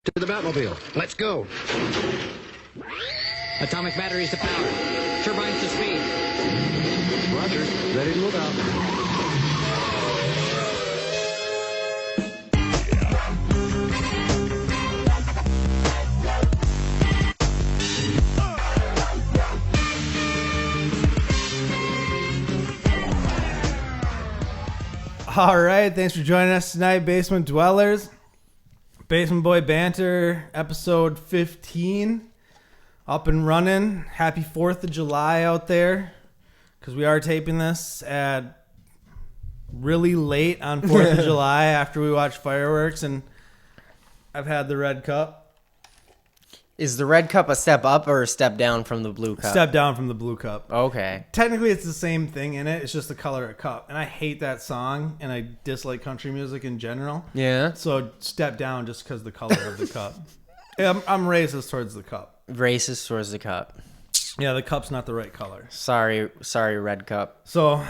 To the Batmobile. Let's go. Atomic batteries to power. Turbines to speed. Roger. Ready to move out. All right, thanks for joining us tonight, Basement Dwellers. Basement Boy Banter, episode 15, up and running. Happy 4th of July out there, because we are taping this at really late on 4th of July after we watch fireworks, and I've had the red cup. Is the red cup a step up or a step down from the blue cup? Step down from the blue cup. Okay. Technically, it's the same thing in it. It's just the color of cup. And I hate that song, and I dislike country music in general. Yeah. So step down just because the color of the cup. Yeah, I'm racist towards the cup. Racist towards the cup. Yeah, the cup's not the right color. Sorry, red cup. So,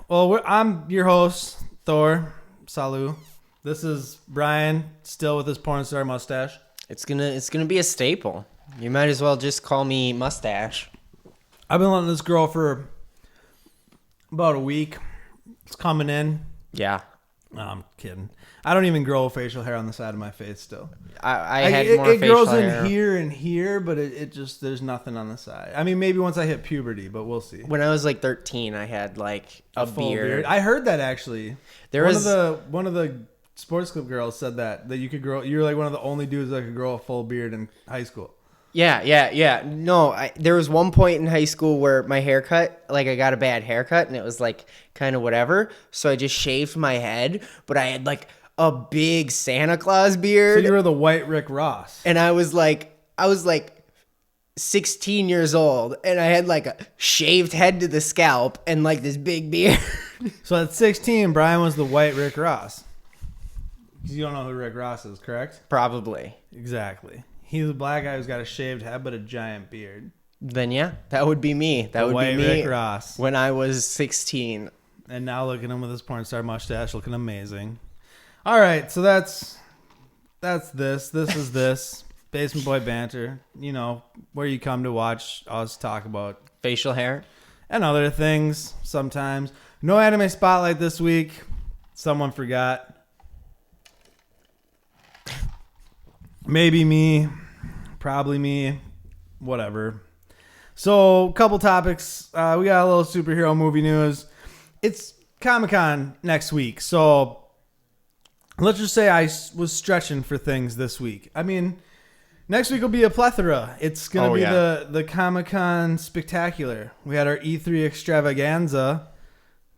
well, I'm your host, Thor. Salut. This is Brian, still with his porn star mustache. It's gonna be a staple. You might as well just call me Mustache. I've been letting this grow for about a week. It's coming in. Yeah. No, I'm kidding. I don't even grow facial hair on the side of my face still. I had more it facial grows hair. in here and here, but it just, there's nothing on the side. I mean, maybe once I hit puberty, but we'll see. When I was like 13, I had like a full beard. I heard that actually. One of the sports club girls said that you could grow. You're like one of the only dudes that could grow a full beard in high school. Yeah. No, there was one point in high school where my haircut, like I got a bad haircut and it was like kind of whatever. So I just shaved my head, but I had like a big Santa Claus So beard. you were the white Rick Ross. And I was like 16 years old and I had like a shaved head to the scalp and like this big beard. So at 16, Brian was the white Rick Ross. You don't know who Rick Ross is, correct? Probably. Exactly. He's a black guy who's got a shaved head but a giant beard. Then yeah, that would be me. That would White be me Rick Ross. when I was 16. And now look at him with his porn star mustache looking amazing. All right, so that's this. This is this. Basement Boy Banter. You know, where you come to watch us talk about Facial hair. and other things sometimes. No anime spotlight this week. Someone forgot. Maybe me. Probably me. Whatever. So, a couple topics. We got a little superhero movie news. It's Comic-Con next week. So, let's just say I was stretching for things this week. I mean, next week will be a plethora. It's going to be the Comic-Con Spectacular. We had our E3 extravaganza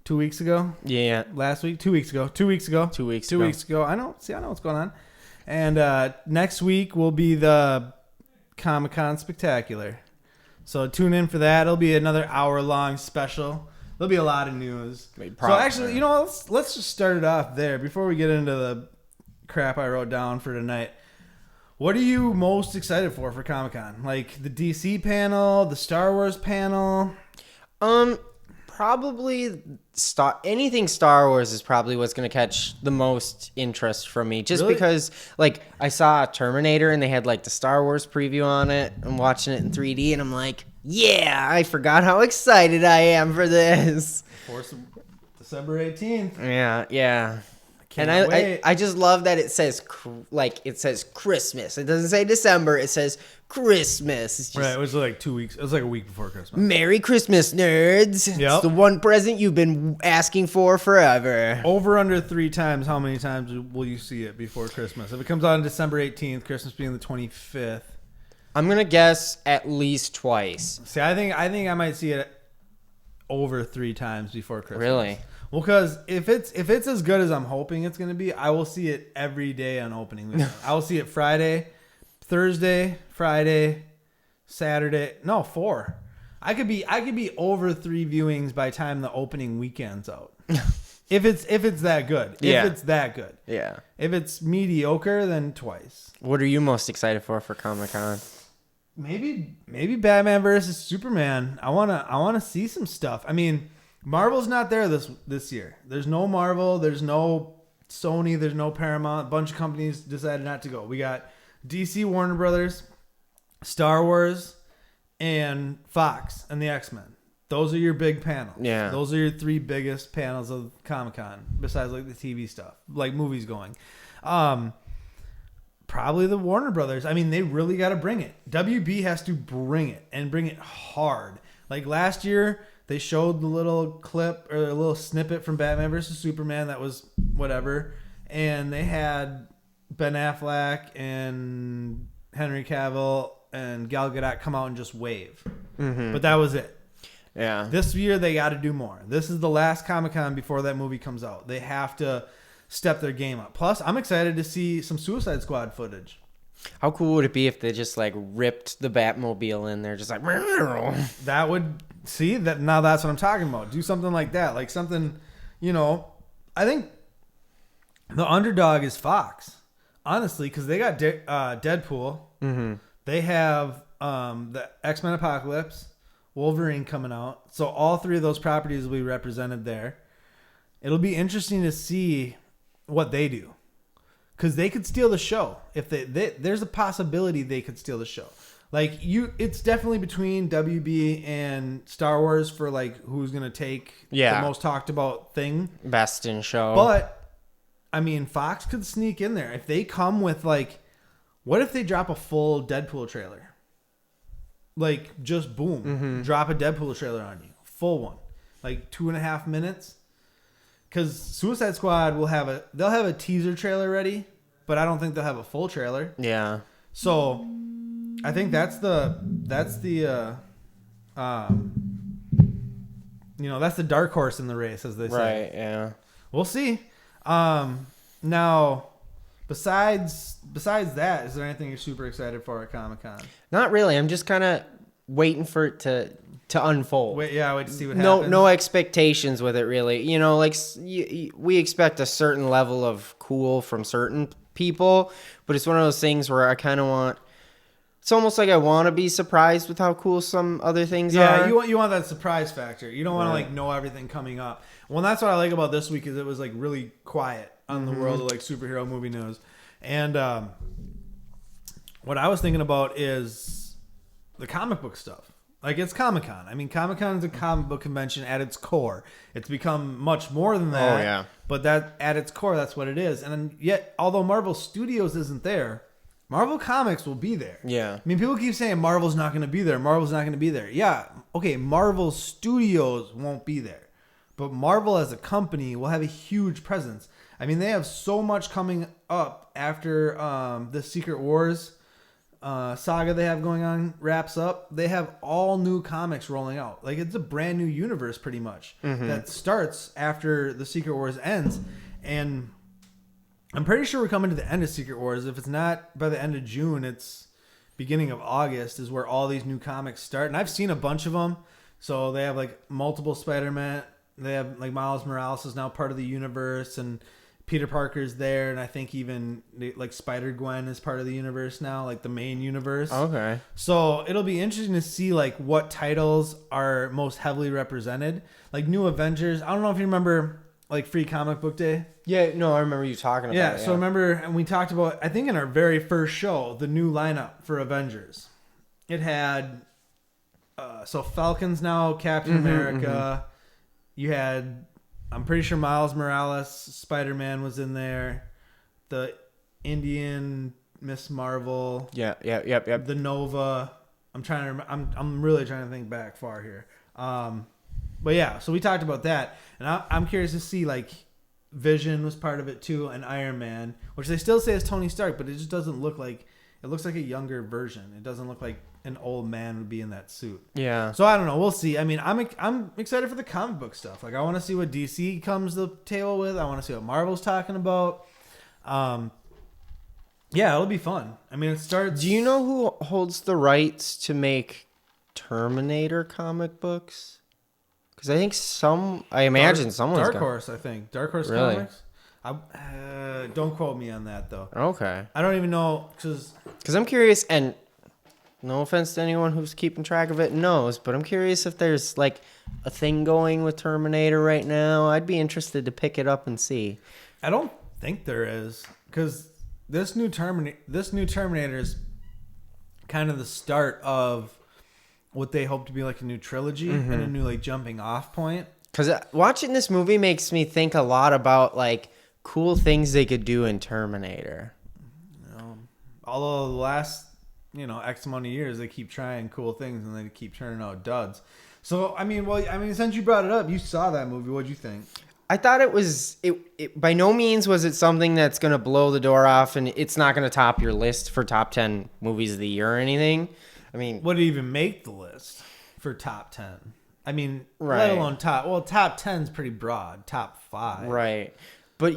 2 weeks ago. Yeah. Last week? 2 weeks ago. 2 weeks ago. 2 weeks Two ago. weeks ago. I know what's going on. And next week will be the Comic-Con Spectacular. So tune in for that. It'll be another hour-long special. There'll be a lot of news. So actually, you know, let's just start it off there before we get into the crap I wrote down for tonight. What are you most excited for Comic-Con? Like the DC panel, the Star Wars panel? Probably anything Star Wars is probably what's going to catch the most interest from me. Just Really? because, like, I saw Terminator and they had, like, the Star Wars preview on it. I'm watching it in 3D and I'm like, yeah, I forgot how excited I am for this. December 18th. Yeah. And Can't wait. I just love that it says, it says Christmas. It doesn't say December. It says Christmas. It's just, Right, it was like 2 weeks. It was like a week before Christmas. Merry Christmas, nerds. Yep. It's the one present you've been asking for forever. Over under 3 times, how many times will you see it before Christmas? If it comes out on December 18th, Christmas being the 25th. I'm going to guess at least twice. See, I think I might see it over 3 times before Christmas. Really? Well, because if it's as good as I'm hoping it's going to be, I will see it every day on opening weekend. I will see it Friday, Thursday, Friday, Saturday. No, 4. I could be over 3 viewings by the time the opening weekend's out. if it's that good. Yeah. If it's that good. Yeah. If it's mediocre, then twice. What are you most excited for Comic-Con? Maybe Batman versus Superman. I wanna see some stuff. I mean, Marvel's not there this year. There's no Marvel. There's no Sony. There's no Paramount. A bunch of companies decided not to go. We got DC, Warner Brothers, Star Wars, and Fox and the X-Men. Those are your big panels. Yeah. Those are your 3 biggest panels of Comic-Con, besides like the TV stuff, like movies going. Probably the Warner Brothers. I mean, they really got to bring it. WB has to bring it and bring it hard. Like last year, they showed the little clip or a little snippet from Batman vs. Superman that was whatever. And they had Ben Affleck and Henry Cavill and Gal Gadot come out and just wave. Mm-hmm. But that was it. Yeah. This year, they got to do more. This is the last Comic-Con before that movie comes out. They have to step their game up. Plus, I'm excited to see some Suicide Squad footage. How cool would it be if they just like ripped the Batmobile in there, just like that would see that now. That's what I'm talking about. Do something like that, like something, I think the underdog is Fox, honestly, because they got Deadpool. Mm-hmm. They have the X-Men Apocalypse, Wolverine coming out. So all 3 of those properties will be represented there. It'll be interesting to see what they do, because they could steal the show. If there's a possibility they could steal the show. Like it's definitely between WB and Star Wars for like who's gonna take the most talked about thing, best in show. But I mean, Fox could sneak in there if they come with like, what if they drop a full Deadpool trailer? Like just boom, drop a Deadpool trailer on you, full one, like 2.5 minutes. Because Suicide Squad they'll have a teaser trailer ready, but I don't think they'll have a full trailer. Yeah. So I think that's the that's the dark horse in the race, as they say. Right. Yeah. We'll see. Now, besides that, is there anything you're super excited for at Comic-Con? Not really. I'm just kind of waiting for it to unfold. Wait to see what happens. No expectations with it, really. Like we expect a certain level of cool from certain people, but it's one of those things where I kind of want. It's almost like I want to be surprised with how cool some other things are. Yeah, you want that surprise factor. You don't want to like know everything coming up. Well, that's what I like about this week is it was like really quiet on the world of like superhero movie news. And what I was thinking about is the comic book stuff. Like, it's Comic-Con. I mean, Comic-Con is a comic book convention at its core. It's become much more than that. Oh, yeah. But that at its core, that's what it is. And yet, although Marvel Studios isn't there, Marvel Comics will be there. Yeah. I mean, people keep saying Marvel's not going to be there. Marvel's not going to be there. Yeah, okay, Marvel Studios won't be there. But Marvel as a company will have a huge presence. I mean, they have so much coming up after the Secret Wars saga they have going on wraps up. They have all new comics rolling out. Like, it's a brand new universe pretty much that starts after the Secret Wars ends. And I'm pretty sure we're coming to the end of Secret Wars. If it's not by the end of June, it's beginning of August is where all these new comics start. And I've seen a bunch of them. So they have like multiple Spider-Man. They have like Miles Morales is now part of the universe, and Peter Parker's there, and I think even like Spider-Gwen is part of the universe now, like the main universe. Okay. So it'll be interesting to see like what titles are most heavily represented. Like New Avengers. I don't know if you remember like Free Comic Book Day. Yeah, no, I remember you talking about it. Yeah, so remember, and we talked about, I think in our very first show, the new lineup for Avengers. It had, so Falcon's now Captain America. You had, I'm pretty sure Miles Morales, Spider-Man was in there. The Indian Miss Marvel. Yep. The Nova. I'm trying to remember, I'm really trying to think back far here. But yeah, so we talked about that, and I'm curious to see like Vision was part of it too, and Iron Man, which they still say is Tony Stark, but it just doesn't look like, it looks like a younger version. It doesn't look like an old man would be in that suit. Yeah. So I don't know. We'll see. I mean, I'm excited for the comic book stuff. Like, I want to see what DC comes to the table with. I want to see what Marvel's talking about. Yeah, it'll be fun. I mean, it starts. Do you know who holds the rights to make Terminator comic books? Because I think I imagine someone's Dark Horse, I think. Dark Horse Comics. Don't quote me on that, though. Okay. I don't even know, because I'm curious, and no offense to anyone who's keeping track of it knows, but I'm curious if there's like a thing going with Terminator right now. I'd be interested to pick it up and see. I don't think there is, because this new Terminator is kind of the start of what they hope to be like a new trilogy and a new like jumping off point. Because watching this movie makes me think a lot about like cool things they could do in Terminator. Although the last, X amount of years, they keep trying cool things and they keep turning out duds. So, since you brought it up, you saw that movie. What'd you think? I thought it by no means was it something that's going to blow the door off, and it's not going to top your list for top 10 movies of the year or anything. I mean, would it even make the list for top 10? Right. Let alone top 10 is pretty broad. Top 5. Right. But,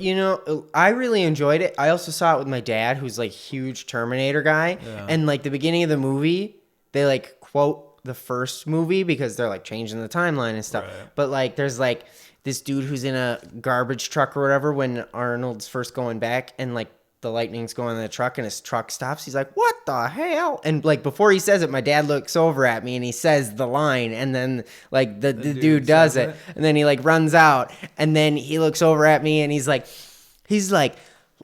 I really enjoyed it. I also saw it with my dad, who's like huge Terminator guy. Yeah. And like the beginning of the movie, they like quote the first movie because they're like changing the timeline and stuff. Right. But like there's like this dude who's in a garbage truck or whatever when Arnold's first going back and like the lightning's going in the truck and his truck stops. He's like, what the hell? And like before he says it, my dad looks over at me and he says the line, and then like the dude does it, and then he like runs out, and then he looks over at me and he's like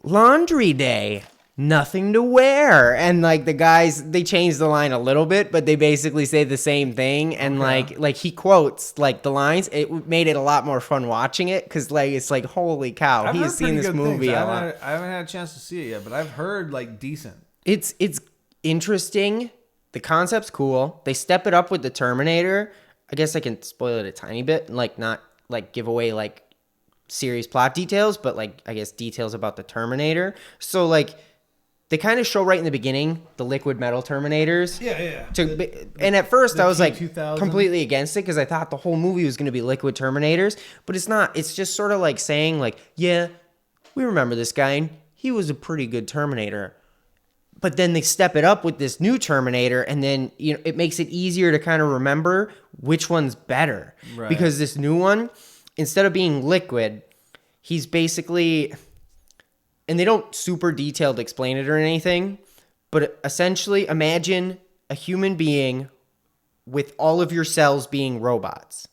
laundry day, nothing to wear. And like the guys, they changed the line a little bit, but they basically say the same thing. And like he quotes like the lines. It made it a lot more fun watching it because like it's like, holy cow, he has seen this movie a lot. I haven't had a chance to see it yet, but I've heard like decent. It's interesting. The concept's cool. They step it up with the Terminator. I guess I can spoil it a tiny bit and like not like give away like serious plot details, but like I guess details about the Terminator. So like they kind of show right in the beginning the liquid metal Terminators. Yeah. And at first I was like T2000. completely against it because I thought the whole movie was going to be liquid Terminators, but it's not. It's just sort of like saying like, yeah, we remember this guy and he was a pretty good Terminator. But then they step it up with this new Terminator, and then it makes it easier to kind of remember which one's better. Right. Because this new one, instead of being liquid, he's basically, and they don't super detailed explain it or anything, but essentially imagine a human being with all of your cells being robots.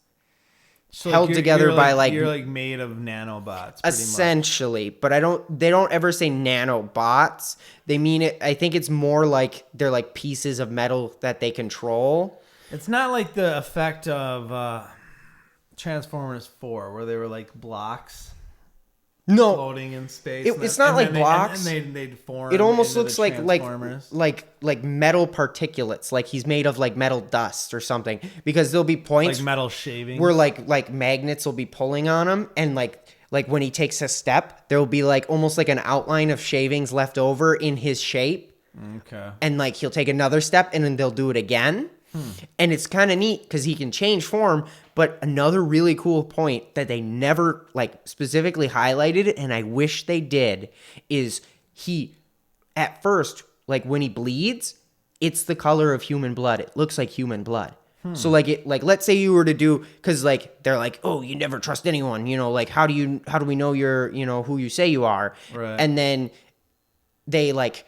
So held together by like you're like made of nanobots essentially, but they don't ever say nanobots. They mean it. I think it's more like they're like pieces of metal that they control. It's not like the effect of Transformers 4 where they were like blocks. No, floating in space. It's not like blocks. And they'd form. It almost looks like metal particulates. Like he's made of like metal dust or something. Because there'll be points like metal shavings where like magnets will be pulling on him, and like when he takes a step, there will be like almost like an outline of shavings left over in his shape. Okay. And like he'll take another step, and then they'll do it again. And it's kind of neat because he can change form. But another really cool point that they never like specifically highlighted, and I wish they did, is he at first, like when he bleeds, it's the color of human blood. It looks like human blood. So like let's say you were to do, because like they're like, oh, you never trust anyone, like how do we know you're who you say you are? Right. And then they like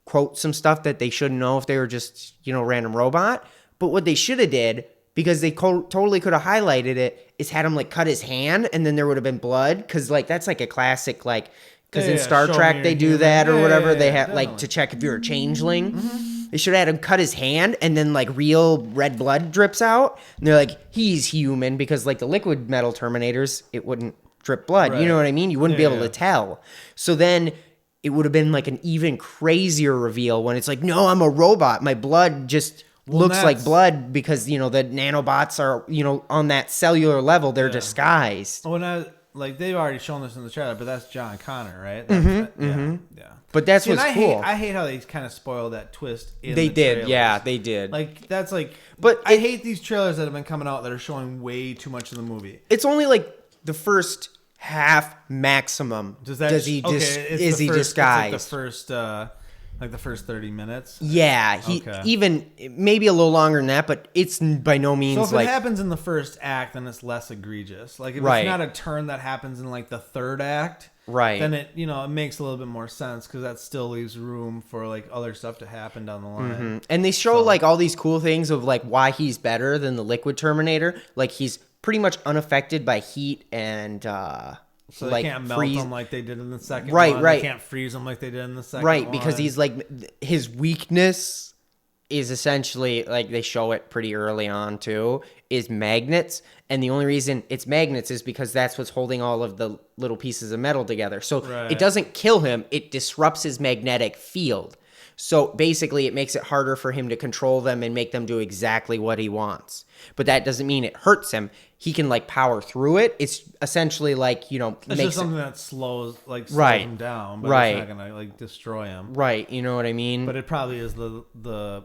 quote some stuff that they shouldn't know if they were just random robot. But what they should have did, because they totally could have highlighted it, is had him like cut his hand, and then there would have been blood. Because like that's like a classic, like because in Star Trek they do that or whatever. They have like to check if you're a changeling. They should have had him cut his hand, and then like real red blood drips out, and they're like, he's human, because like the liquid metal Terminators, it wouldn't drip blood. Right. You know what I mean? You wouldn't be able to tell. So then it would have been like an even crazier reveal when it's like, no, I'm a robot. My blood just looks like blood because the nanobots are on that cellular level, they're disguised. When they've already shown this in the trailer, but that's John Connor, right? Yeah. But that's what's cool. I hate how they kind of spoil that twist. They did. Like that's like. But I hate these trailers that have been coming out that are showing way too much of the movie. It's only like the first half maximum. Is he disguised? Like the first 30 minutes? Yeah, even maybe a little longer than that, but it's by no means so if it happens in the first act, then it's less egregious. Like if it's not a turn that happens in like the third act, then it it makes a little bit more sense because that still leaves room for like other stuff to happen down the line. And they show like all these cool things of like why he's better than the liquid Terminator. Like he's pretty much unaffected by heat and So they like can't melt freeze. them like they did in the second Right, one. right. They can't freeze them like they did in the second Right, one. because he's like his weakness is essentially like they show it pretty early on too is magnets, and the only reason it's magnets is because that's what's holding all of the little pieces of metal together. So Right. it doesn't kill him, it disrupts his magnetic field. So basically it makes it harder for him to control them and make them do exactly what he wants. But that doesn't mean it hurts him. He can like power through it. It's essentially like, you know, It's makes just something that slows Right. him down, but Right. it's not gonna like destroy him. right, you know what I mean? But it probably is the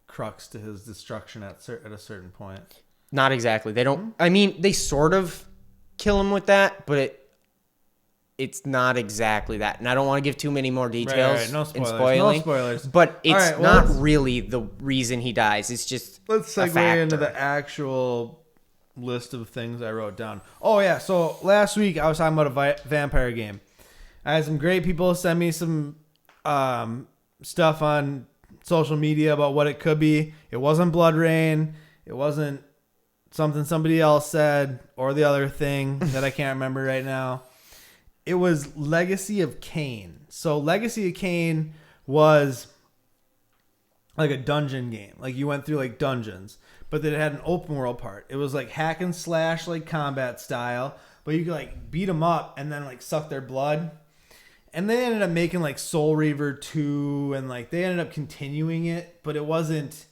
crux to his destruction at a certain point. Not exactly. They don't. I mean, they sort of kill him with that, but it's not exactly that. And I don't want to give too many more details. Right. No in spoilers. spoiling, No spoilers. But it's All right, well, not let's- really the reason he dies. It's just Let's a segue into factor. the actual list of things I wrote down. Oh yeah, so last week I was talking about a vampire game. I had some great people send me some stuff on social media about what it could be. It wasn't Blood Rain. It wasn't something somebody else said or the other thing that I can't remember right now. It was Legacy of Kain. So Legacy of Kain was like a dungeon game. Like you went through like dungeons, but then it had an open world part. It was like hack and slash, like combat style, but you could like beat them up and then like suck their blood. And they ended up making like Soul Reaver 2 and like they ended up continuing it, but it wasn't,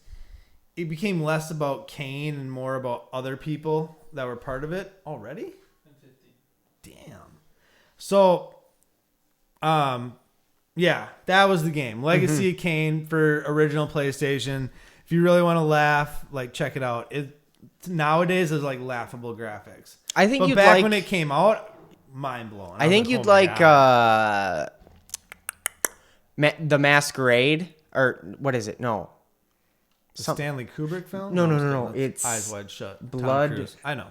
it became less about Kain and more about other people that were part of it already. Damn. So, yeah, that was the game. Legacy of Kain for original PlayStation. If you really want to laugh, like check it out. It nowadays is like laughable graphics. I think but you'd back like- when it came out, mind blowing. I think you'd like the Masquerade, or what is it? No, Stanley Kubrick film. No, I'm no, just no, kidding. no. That's It's Eyes Wide Shut. Tom Blood- Cruise. I know.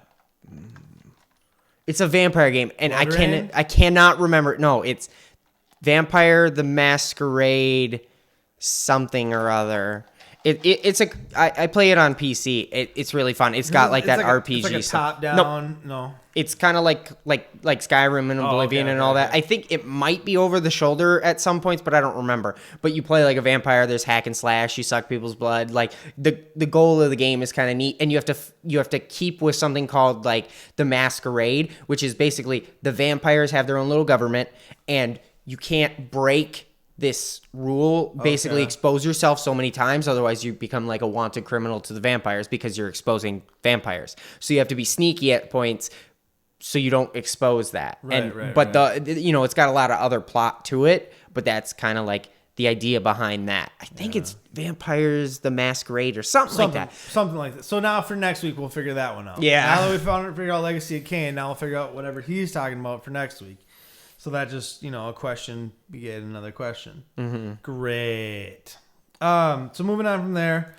it's a vampire game, and Blood Rain? I cannot remember. No, it's Vampire the Masquerade something or other. It's a I play it on PC. It's really fun. It's got like that RPG It's like a stuff. top down. No. It's kind of like Skyrim and Oblivion okay, and all that. okay. I think it might be over the shoulder at some points, but I don't remember. But you play like a vampire. There's hack and slash. You suck people's blood. Like the goal of the game is kind of neat, and you have to keep with something called like the Masquerade, which is basically the vampires have their own little government, and you can't break this rule. Basically, Okay. expose yourself so many times, otherwise you become like a wanted criminal to the vampires because you're exposing vampires. So you have to be sneaky at points so you don't expose that. But it's got a lot of other plot to it, but that's kind of like the idea behind that. I think it's Vampires the Masquerade or something like that. Something like that. So now for next week, we'll figure that one out. Yeah. Now that we figured out Legacy of Kain, now we'll figure out whatever he's talking about for next week. So that just, a question begat another question. Mm-hmm. Great. So moving on from there.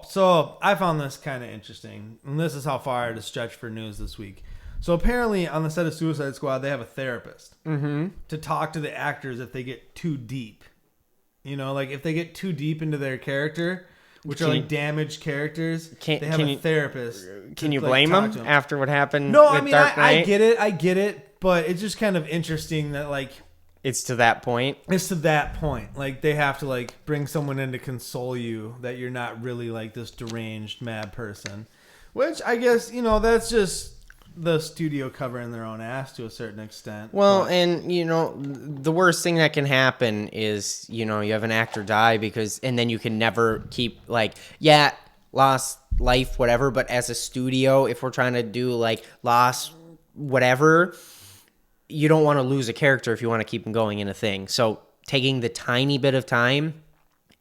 So I found this kind of interesting. And this is how far I had to stretch for news this week. So apparently on the set of Suicide Squad, they have a therapist to talk to the actors if they get too deep. Like if they get too deep into their character, which are like damaged characters, they have a therapist. Can you to, blame talk to them after what happened? No, with I mean, Dark I Knight? get it, but it's just kind of interesting that like It's to that point. it's to that point. Like they have to like bring someone in to console you that you're not really like this deranged mad person, which I guess that's just the studio covering their own ass to a certain extent. Well, But- and the worst thing that can happen is you have an actor die and then you can never keep lost life, whatever. But as a studio, if we're trying to do like lost whatever, you don't want to lose a character if you want to keep them going in a thing. So taking the tiny bit of time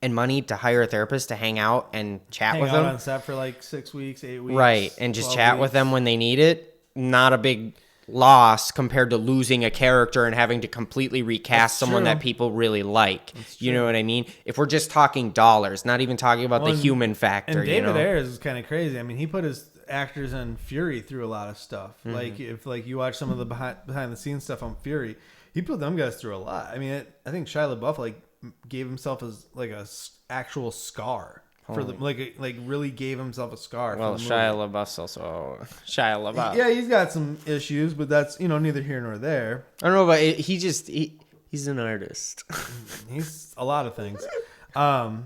and money to hire a therapist to hang out and chat hang with out them, on set for like 6 weeks, 8 weeks, right, and just 12 chat with weeks. them when they need it, not a big loss compared to losing a character and having to completely recast That's someone true. that people really like. You know what I mean? If we're just talking dollars, not even talking about the human factor. And David Ayers is kind of crazy. I mean, he put his actors in Fury through a lot of stuff. Mm-hmm. Like if you watch some of the behind the scenes stuff on Fury, he put them guys through a lot. I mean, I think Shia LaBeouf gave himself as like a actual scar. for the like really gave himself a scar. Well, for the Shia movie. LaBeouf also. Shia LaBeouf. Yeah, he's got some issues, but that's neither here nor there. I don't know, but he's an artist. He's a lot of things, but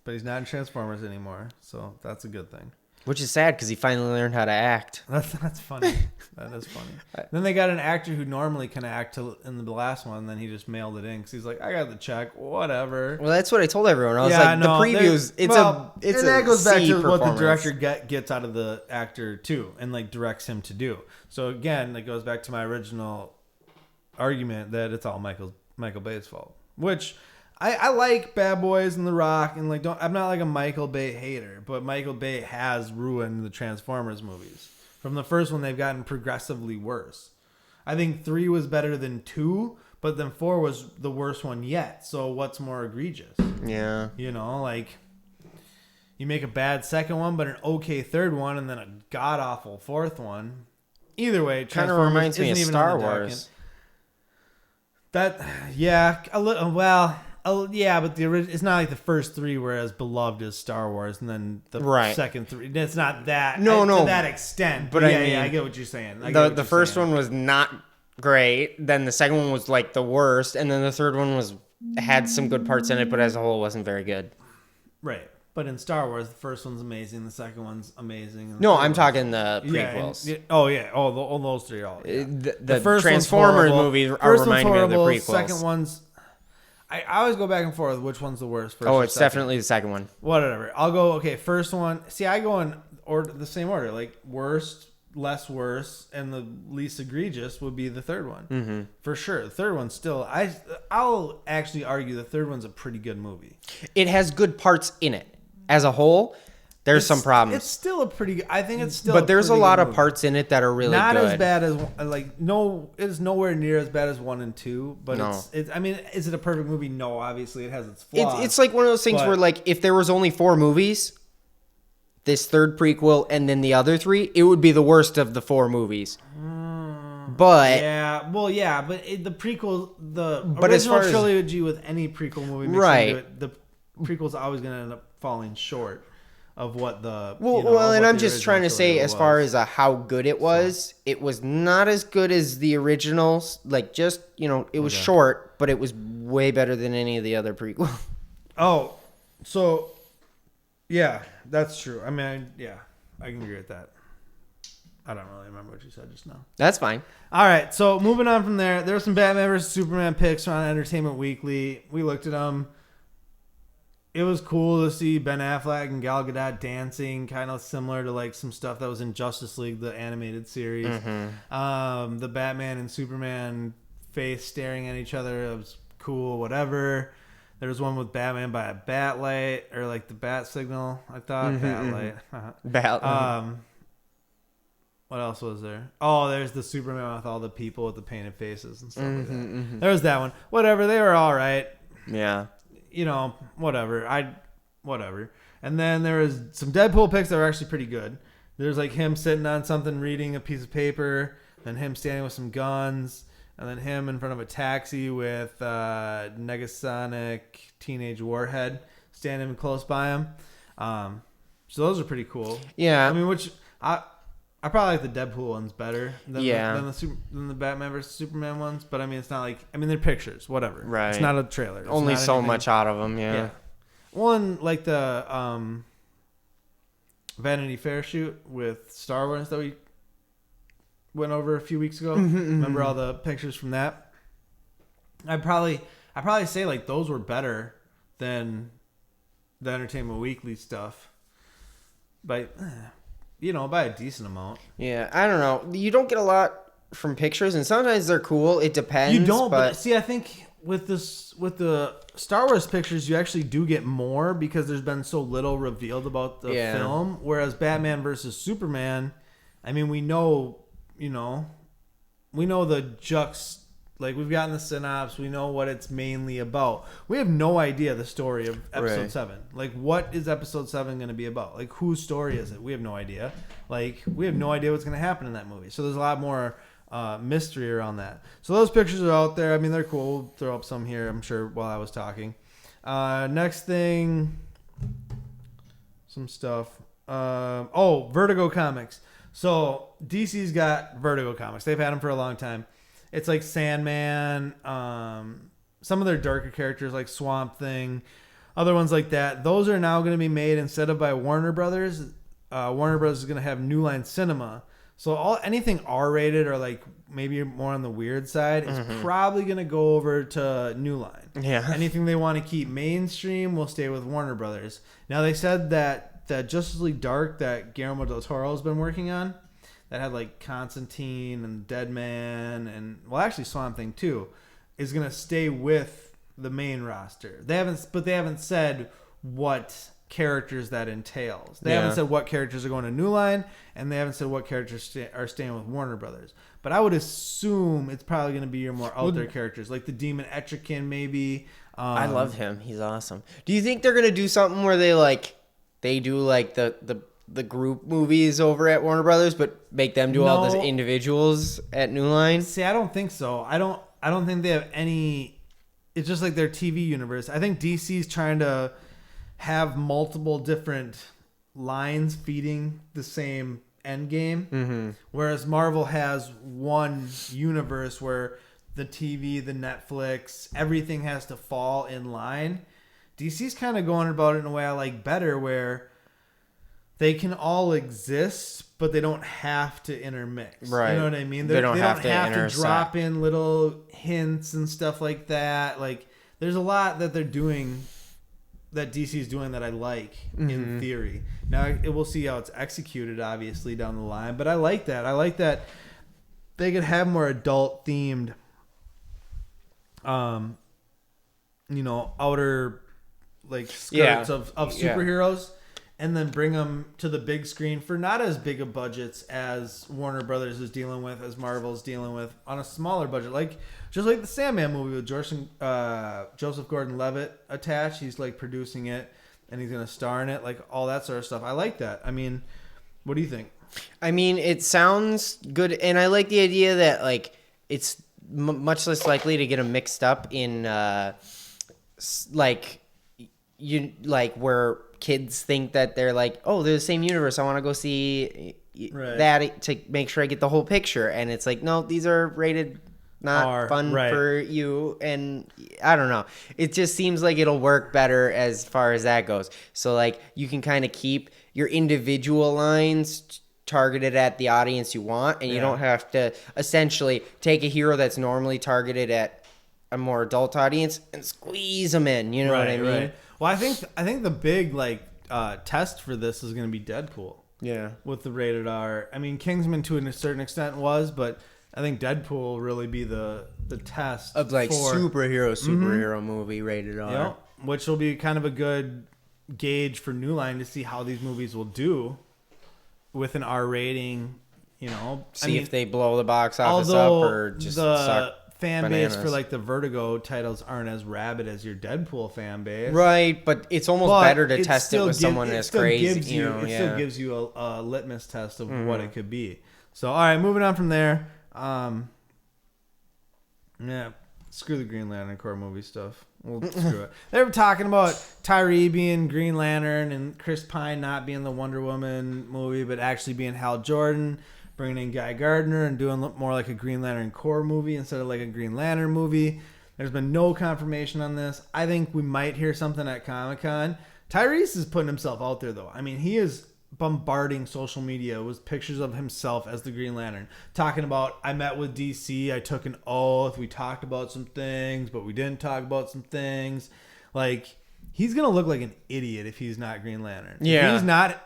he's not in Transformers anymore, so that's a good thing. Which is sad because he finally learned how to act. That's funny. That is funny. Then they got an actor who normally can act in the last one, and then he just mailed it in because he's like, I got the check, whatever. Well, that's what I told everyone. I was like, the previews, it's and that goes back to what the performance. director gets out of the actor too, and like directs him to do. So again, it goes back to my original argument that it's all Michael Bay's fault, which. I like Bad Boys and The Rock, and like I'm not like a Michael Bay hater, but Michael Bay has ruined the Transformers movies. From the first one, they've gotten progressively worse. I think 3 was better than 2, but then 4 was the worst one yet. So what's more egregious? Yeah. Like you make a bad second one, but an okay third one, and then a god awful fourth one. Either way, Kind of reminds me of Star Wars. A little. Well. Oh yeah, but it's not like the first 3 were as beloved as Star Wars, and then the second 3. It's not that to that extent. But I get what you're saying. The first one was not great. Then the second one was like the worst, and then the third one had some good parts in it, but as a whole, wasn't very good. Right, but in Star Wars, the first one's amazing, the second one's amazing. No, I'm talking the prequels. Those 3 are all. Yeah. The first Transformers movies are reminding me of the prequels. Second one's. I always go back and forth. Which one's the worst? First it's definitely the second one. Whatever. I'll go. Okay, first one. See, I go in the same order. Like worst, less worse, and the least egregious would be the third one. Mm-hmm. For sure. The third one's still. I'll actually argue the third one's a pretty good movie. It has good parts in it. As a whole, there's some problems. It's still a pretty. I think it's still. But there's a lot of movie. Parts in it that are really not good. as bad as it's nowhere near as bad as 1 and 2. But no. I mean, is it a perfect movie? No, obviously it has its flaws. It's like one of those things where like if there was only 4 movies, this third prequel and then the other 3, it would be the worst of the 4 movies. But the prequel, the original trilogy with any prequel movie, the prequel's always going to end up falling short of what the and I'm just trying to say as far as how good it was not as good as the originals. Like just it was short, but it was way better than any of the other prequels. Oh, so yeah, that's true. I mean, I can agree with that. I don't really remember what you said just now. That's fine. All right, so moving on from there, there were some Batman vs Superman picks on Entertainment Weekly. We looked at them. It was cool to see Ben Affleck and Gal Gadot dancing, kind of similar to like some stuff that was in Justice League, the animated series. Mm-hmm. The Batman and Superman face staring at each other, it was cool, whatever. There was one with Batman by a bat light, or like the bat signal, I thought. Mm-hmm, bat light. Bat. What else was there? Oh, there's the Superman with all the people with the painted faces and stuff like that. Mm-hmm. There was that one. Whatever, they were all right. Yeah. Whatever. Whatever. And then there was some Deadpool picks that were actually pretty good. There's like him sitting on something, reading a piece of paper, then him standing with some guns, and then him in front of a taxi with Negasonic Teenage Warhead standing close by him. So those are pretty cool. Yeah. I mean, which I probably like the Deadpool ones better than the Batman vs Superman ones, but I mean, it's not like they're pictures, whatever. Right. It's not a trailer. It's only so anything. much out of them. Yeah. One like the Vanity Fair shoot with Star Wars that we went over a few weeks ago. Remember all the pictures from that? I'd probably say like those were better than the Entertainment Weekly stuff, but. By a decent amount. Yeah, I don't know. You don't get a lot from pictures, and sometimes they're cool. It depends. You don't, but see, I think with the Star Wars pictures, you actually do get more because there's been so little revealed about the film. Whereas Batman versus Superman, I mean, we know the like we've gotten the synopsis, we know what it's mainly about. We have no idea the story of episode 7. Like, what is episode 7 going to be about? Like, whose story is it? We have no idea. Like, we have no idea what's going to happen in that movie. So there's a lot more mystery around that. So those pictures are out there. I mean, they're cool. We'll throw up some here, I'm sure, while I was talking. Next thing, some stuff. Vertigo Comics. So DC's got Vertigo Comics. They've had them for a long time. It's like Sandman, some of their darker characters like Swamp Thing, other ones like that. Those are now going to be made instead of by Warner Brothers. Warner Brothers is going to have New Line Cinema. So anything R-rated or like maybe more on the weird side is probably going to go over to New Line. Yeah. Anything they want to keep mainstream will stay with Warner Brothers. Now they said that Justice League Dark that Guillermo del Toro has been working on, that had like Constantine and Deadman and actually Swamp Thing too, is going to stay with the main roster. They haven't said what characters that entails. They haven't said what characters are going to New Line, and they haven't said what characters are staying with Warner Brothers. But I would assume it's probably going to be your more out there characters, like the Demon Etrigan maybe. I love him. He's awesome. Do you think they're going to do something where they do like the group movies over at Warner Brothers, but make them do all the individuals at New Line? See, I don't think so. I don't think they have any. It's just like their TV universe. I think DC's trying to have multiple different lines feeding the same end game, whereas Marvel has one universe where the TV, the Netflix, everything has to fall in line. DC's kind of going about it in a way I like better, where they can all exist, but they don't have to intermix. Right. You know what I mean? They don't have to drop in little hints and stuff like that. Like, there's a lot that they're doing, that DC's doing, that I like in theory. Now, we'll see how it's executed, obviously, down the line. But I like that. I like that they could have more adult-themed, outer, like, skirts of superheroes. And then bring them to the big screen for not as big of budgets as Warner Brothers is dealing with, as Marvel's dealing with, on a smaller budget. Just like the Sandman movie with Joseph Gordon-Levitt attached. He's like producing it, and he's going to star in it, like all that sort of stuff. I like that. I mean, what do you think? I mean, it sounds good, and I like the idea that like it's much less likely to get them mixed up in where kids think that they're like, oh, they're the same universe, I want to go see that to make sure I get the whole picture. And it's like, no, these are rated not fun for you. And I don't know. It just seems like it'll work better as far as that goes. So like you can kind of keep your individual lines targeted at the audience you want, and you don't have to essentially take a hero that's normally targeted at a more adult audience and squeeze them in. You know what I mean? Right. Well, I think the big test for this is going to be Deadpool. Yeah. With the rated R. I mean, Kingsman to a certain extent was, but I think Deadpool will really be the test of like superhero movie rated R. Yep. Which will be kind of a good gauge for New Line to see how these movies will do with an R rating. See if they blow the box office up or just suck. Fan bananas. base for like the Vertigo titles aren't as rabid as your Deadpool fan base, right? But it's almost better to test it with someone as crazy. It still gives you a litmus test of what it could be. So, all right, moving on from there. Screw the Green Lantern Corps movie stuff. Well, screw it. They were talking about Tyree being Green Lantern and Chris Pine not being the Wonder Woman movie, but actually being Hal Jordan. Bringing in Guy Gardner and doing more like a Green Lantern Corps movie instead of like a Green Lantern movie. There's been no confirmation on this. I think we might hear something at Comic-Con. Tyrese is putting himself out there, though. I mean, he is bombarding social media with pictures of himself as the Green Lantern. Talking about, I met with DC, I took an oath, we talked about some things, but we didn't talk about some things. Like, he's going to look like an idiot if he's not Green Lantern. Yeah.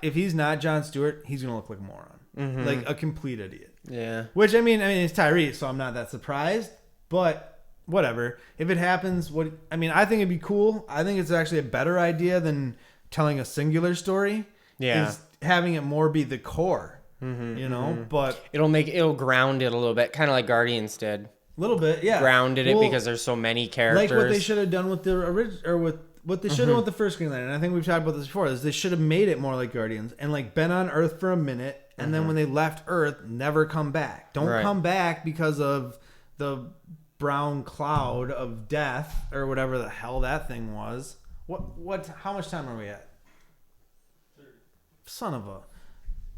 If he's not Jon Stewart, he's going to look like a moron. Mm-hmm. Like a complete idiot. Yeah. Which I mean it's Tyrese, so I'm not that surprised. But whatever. If it happens, I think it'd be cool. I think it's actually a better idea than telling a singular story. Yeah. Is having it more be the core. But it'll ground it a little bit, kind of like Guardians did. A little bit, yeah. Grounded it because there's so many characters. Like what they should have done with the original, or with what they should have done with the first Green Lantern. And I think we've talked about this before. Is they should have made it more like Guardians and like been on Earth for a minute. And then when they left Earth, never come back. Don't come back because of the brown cloud of death or whatever the hell that thing was. How much time are we at? Son of a.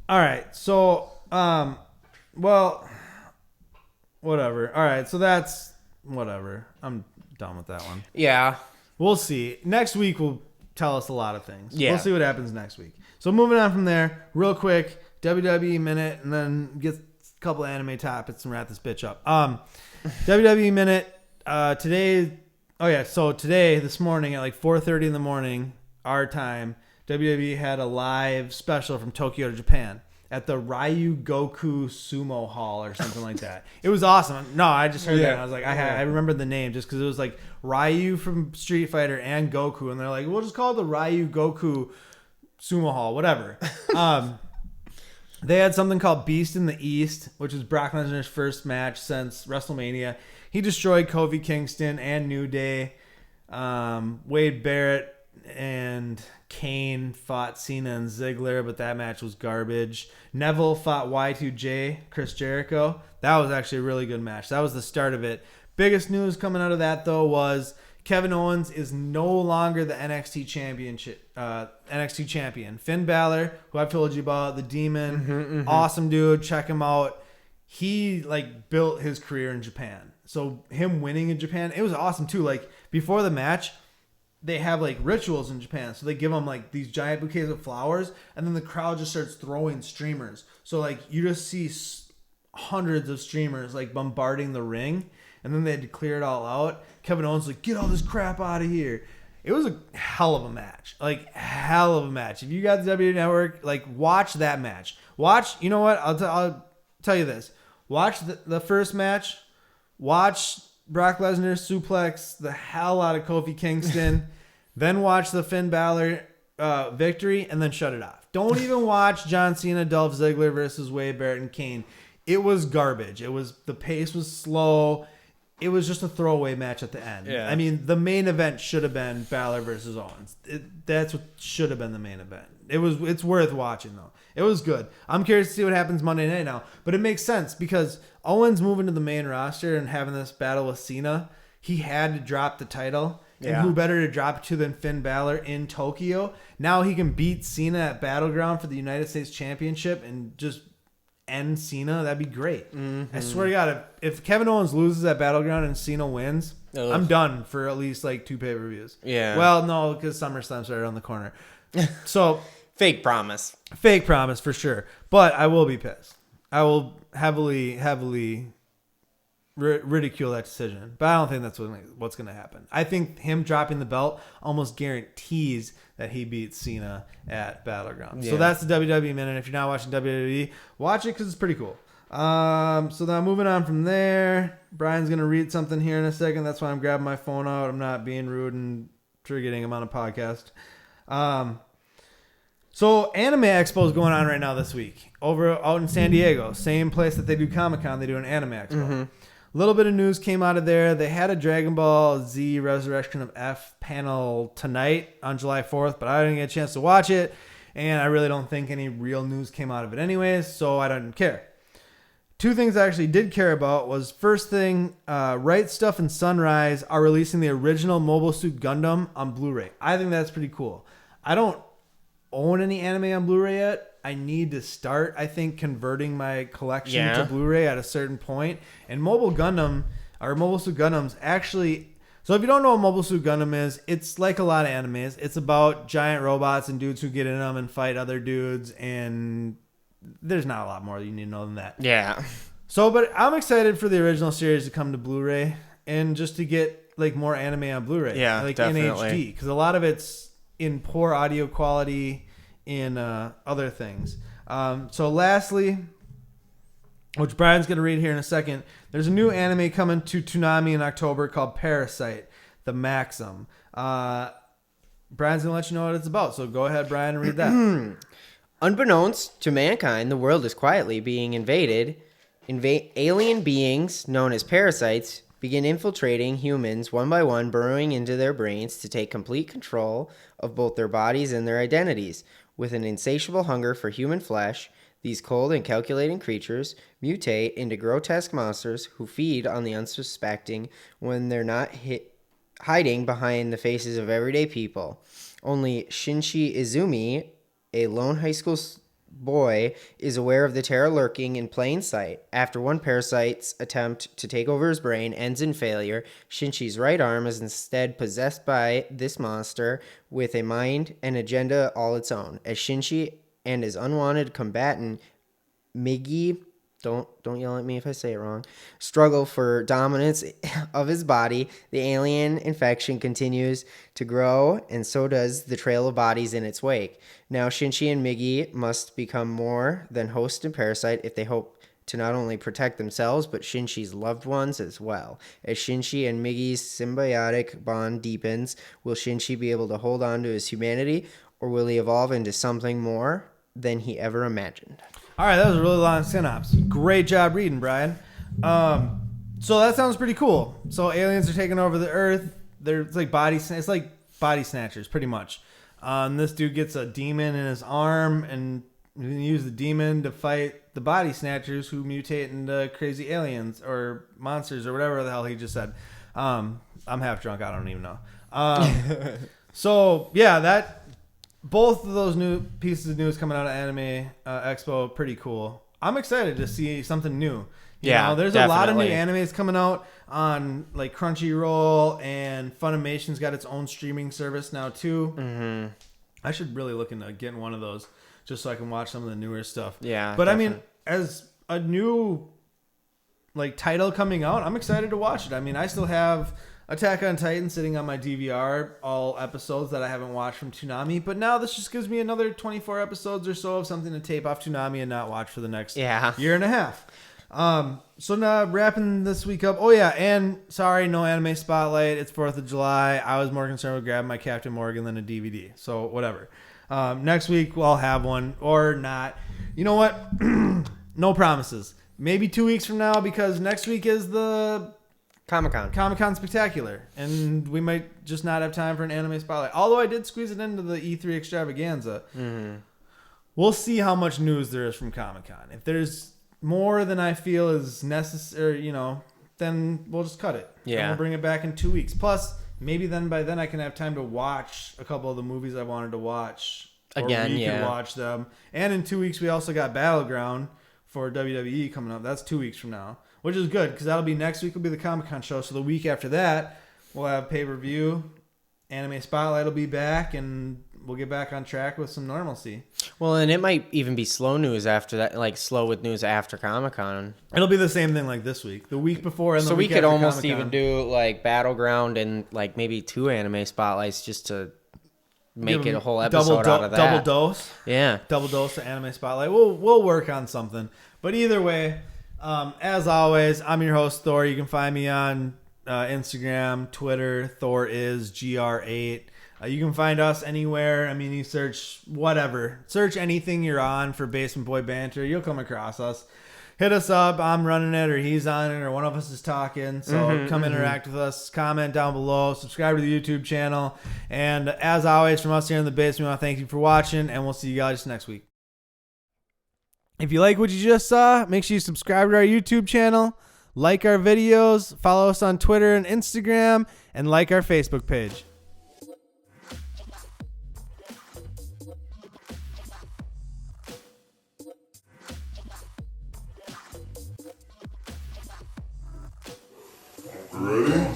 All right. So, well, whatever. All right. So that's whatever. I'm done with that one. Yeah. We'll see. Next week will tell us a lot of things. Yeah. We'll see what happens next week. So moving on from there, real quick, WWE minute, and then get a couple anime topics and wrap this bitch up. WWE minute. Today. Oh yeah. So today, this morning at like 4:30 in the morning, our time, WWE had a live special from Tokyo to Japan at the Ryu Goku Sumo Hall or something like that. It was awesome. No, I just heard that. And I was like, I remember the name just because it was like Ryu from Street Fighter and Goku, and they're like, we'll just call it the Ryu Goku Sumo Hall, whatever. They had something called Beast in the East, which was Brock Lesnar's first match since WrestleMania. He destroyed Kofi Kingston and New Day. Wade Barrett and Kane fought Cena and Ziggler, but that match was garbage. Neville fought Y2J, Chris Jericho. That was actually a really good match. That was the start of it. Biggest news coming out of that, though, was Kevin Owens is no longer the NXT champion. Finn Balor, who I've told you about, the Demon, awesome dude. Check him out. He like built his career in Japan. So him winning in Japan, it was awesome too. Like before the match, they have like rituals in Japan. So they give them like these giant bouquets of flowers, and then the crowd just starts throwing streamers. So like you just see hundreds of streamers like bombarding the ring, and then they had to clear it all out. Kevin Owens like, get all this crap out of here. It was a hell of a match. Like hell of a match. If you got the WWE Network, like watch that match. Watch, you know what? I'll tell you this. Watch the first match. Watch Brock Lesnar suplex the hell out of Kofi Kingston. Then watch the Finn Balor victory, and then shut it off. Don't even watch John Cena, Dolph Ziggler versus Wade Barrett and Kane. It was garbage. The pace was slow. It was just a throwaway match at the end. Yeah. I mean, the main event should have been Balor versus Owens. That's what should have been the main event. It's worth watching though. It was good. I'm curious to see what happens Monday night now. But it makes sense because Owens moving to the main roster and having this battle with Cena, he had to drop the title. Yeah. And who better to drop it to than Finn Balor in Tokyo? Now he can beat Cena at Battleground for the United States Championship and just end Cena. That'd be great. I swear to God, if Kevin Owens loses at Battleground and Cena wins, I'm done for at least like 2 pay-per-views. Yeah. Well, no, because SummerSlam's right around the corner. So fake promise for sure. But I will be pissed. I will heavily ridicule that decision. But I don't think that's what's going to happen. I think him dropping the belt almost guarantees that he beats Cena at Battleground. Yeah. So that's the WWE Minute. If you're not watching WWE, watch it because it's pretty cool. So now moving on from there, Brian's going to read something here in a second. That's why I'm grabbing my phone out. I'm not being rude and triggering him on a podcast. So Anime Expo is going on right now this week out in San Diego. Same place that they do Comic-Con, they do an Anime Expo. A little bit of news came out of there. They had a Dragon Ball Z Resurrection of F panel tonight on July 4th, but I didn't get a chance to watch it, and I really don't think any real news came out of it anyways, so I didn't care. 2 things I actually did care about was, first thing, Right Stuff and Sunrise are releasing the original Mobile Suit Gundam on Blu-ray. I think that's pretty cool. I don't own any anime on Blu-ray yet. I need to start, I think, converting my collection to Blu-ray at a certain point. And Mobile Suit Gundam's actually... So if you don't know what Mobile Suit Gundam is, it's like a lot of animes. It's about giant robots and dudes who get in them and fight other dudes. And there's not a lot more that you need to know than that. Yeah. So, but I'm excited for the original series to come to Blu-ray and just to get like more anime on Blu-ray. Yeah, like definitely. in HD. Because a lot of it's in poor audio quality in other things. So lastly, which Brian's going to read here in a second, there's a new anime coming to Toonami in October called Parasite, the Maxim. Brian's going to let you know what it's about. So go ahead, Brian, and read that. Unbeknownst to mankind, the world is quietly being invaded. Alien beings, known as parasites, begin infiltrating humans one by one, burrowing into their brains to take complete control of both their bodies and their identities. With an insatiable hunger for human flesh, these cold and calculating creatures mutate into grotesque monsters who feed on the unsuspecting when they're not hiding behind the faces of everyday people. Only Shinshi Izumi, A lone high school boy is aware of the terror lurking in plain sight. After one parasite's attempt to take over his brain ends in failure, Shinshi's right arm is instead possessed by this monster with a mind and agenda all its own. As Shinshi and his unwanted combatant Miggy, don't yell at me if I say it wrong, struggle for dominance of his body, the alien infection continues to grow, and so does the trail of bodies in its wake. Now Shinshi and Miggy must become more than host and parasite if they hope to not only protect themselves, but Shinshi's loved ones as well. As Shinshi and Miggy's symbiotic bond deepens, will Shinshi be able to hold on to his humanity, or will he evolve into something more than he ever imagined? All right, that was a really long synopsis. Great job reading, Brian. So that sounds pretty cool. So aliens are taking over the Earth. It's like body snatchers, pretty much. This dude gets a demon in his arm, and you can use the demon to fight the body snatchers who mutate into crazy aliens or monsters or whatever the hell he just said. I'm half drunk. I don't even know. So yeah, both of those new pieces of news coming out of Anime Expo, pretty cool. I'm excited to see something new. You know, there's definitely a lot of new animes coming out on like Crunchyroll, and Funimation's got its own streaming service now too. Mm-hmm. I should really look into getting one of those just so I can watch some of the newer stuff. Yeah, but definitely. I mean, as a new like title coming out, I'm excited to watch it. I mean, I still have Attack on Titan sitting on my DVR, all episodes that I haven't watched from Toonami. But now this just gives me another 24 episodes or so of something to tape off Toonami and not watch for the next year and a half. So now wrapping this week up. Oh yeah, and sorry, no anime spotlight. It's 4th of July. I was more concerned with grabbing my Captain Morgan than a DVD. So whatever. Next week I'll have one or not. You know what? No promises. Maybe 2 weeks from now, because next week is the Comic-Con Spectacular, and we might just not have time for an anime spotlight. Although I did squeeze it into the E3 extravaganza. Mm-hmm. We'll see how much news there is from Comic-Con. If there's more than I feel is necessary, then we'll just cut it. Yeah. And we'll bring it back in 2 weeks. Plus, maybe by then I can have time to watch a couple of the movies I wanted to watch. Again, or can watch them. And in 2 weeks, we also got Battleground for WWE coming up. That's 2 weeks from now. Which is good, because that'll be next week will be the Comic-Con show. So the week after that, we'll have pay-per-view. Anime Spotlight will be back, and we'll get back on track with some normalcy. Well, and it might even be slow news after that, like slow with news after Comic-Con. It'll be the same thing like this week. The week before and the week after Comic-Con. So we could almost even do like Battleground and like maybe 2 anime spotlights just to make it a whole episode out of that. Double dose. Yeah. Double dose of Anime Spotlight. We'll work on something. But either way, as always, I'm your host, Thor. You can find me on Instagram, Twitter. Thor is GR8. You can find us anywhere. I mean, you search whatever. Search anything you're on for Basement Boy Banter. You'll come across us. Hit us up. I'm running it, or he's on it, or one of us is talking. So come interact with us. Comment down below. Subscribe to the YouTube channel. And as always, from us here in the basement, we want to thank you for watching, and we'll see you guys next week. If you like what you just saw, make sure you subscribe to our YouTube channel, like our videos, follow us on Twitter and Instagram, and like our Facebook page. Ready?